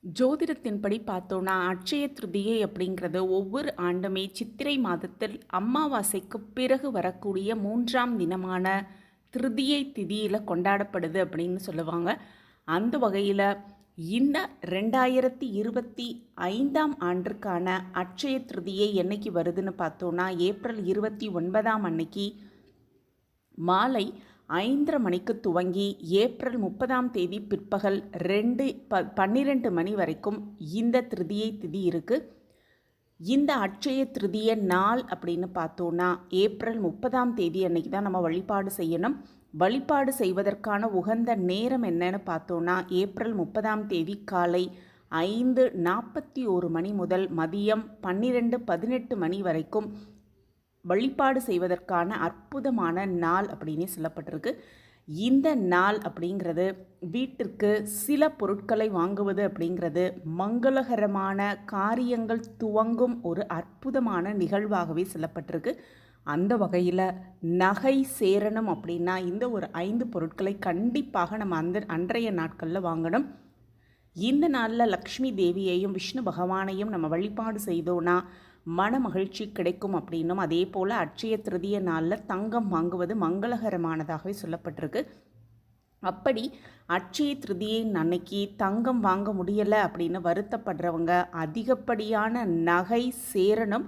ஜோதிடத்தின்படி பார்த்தோன்னா அட்சய திருதியை அப்படிங்கிறது ஒவ்வொரு ஆண்டுமே சித்திரை மாதத்தில் அமாவாசைக்கு பிறகு வரக்கூடிய 3ஆம் தினமான திருதியை திதியில் கொண்டாடப்படுது அப்படின்னு சொல்லுவாங்க. அந்த வகையில் இந்த 2025ஆம் ஆண்டிற்கான அட்சய திருதியை என்னைக்கு வருதுன்னு பார்த்தோன்னா ஏப்ரல் 29ஆம் அன்னைக்கு மாலை 5:30 மணிக்கு துவங்கி ஏப்ரல் 30ஆம் தேதி பிற்பகல் 12 மணி வரைக்கும் இந்த திருதியை திதி இருக்குது. இந்த அட்சய திருதிய நாள் அப்படின்னு பார்த்தோன்னா ஏப்ரல் 30ஆம் தேதி அன்னைக்கு தான் நம்ம வழிபாடு செய்யணும். வழிபாடு செய்வதற்கான உகந்த நேரம் என்னன்னு பார்த்தோன்னா ஏப்ரல் 30ஆம் தேதி காலை 5:41 மணி முதல் மதியம் 12:18 மணி வரைக்கும் வழிபாடு செய்வதற்கான அற்புதமான நாள் அப்படின்னு சொல்லப்பட்டிருக்கு. இந்த நாள் அப்படிங்கிறது வீட்டிற்கு சில பொருட்களை வாங்குவது அப்படிங்கிறது மங்களகரமான காரியங்கள் துவங்கும் ஒரு அற்புதமான நிகழ்வாகவே சொல்லப்பட்டிருக்கு. அந்த வகையில் நகை சேரணும் அப்படின்னா இந்த ஒரு 5 பொருட்களை கண்டிப்பாக நம்ம அன்றைய நாட்களில் வாங்கணும். இந்த நாளில் லக்ஷ்மி தேவியையும் விஷ்ணு பகவானையும் நம்ம வழிபாடு செய்தோன்னா மன மகிழ்ச்சி கிடைக்கும் அப்படின்னும், அதே போல் அட்சய திருதிய நாளில் தங்கம் வாங்குவது மங்களகரமானதாகவே சொல்லப்பட்டிருக்கு. அப்படி அட்சய திருதியின் அன்னைக்கு தங்கம் வாங்க முடியலை அப்படின்னு வருத்தப்படுறவங்க அதிகப்படியான நகை சேரணும்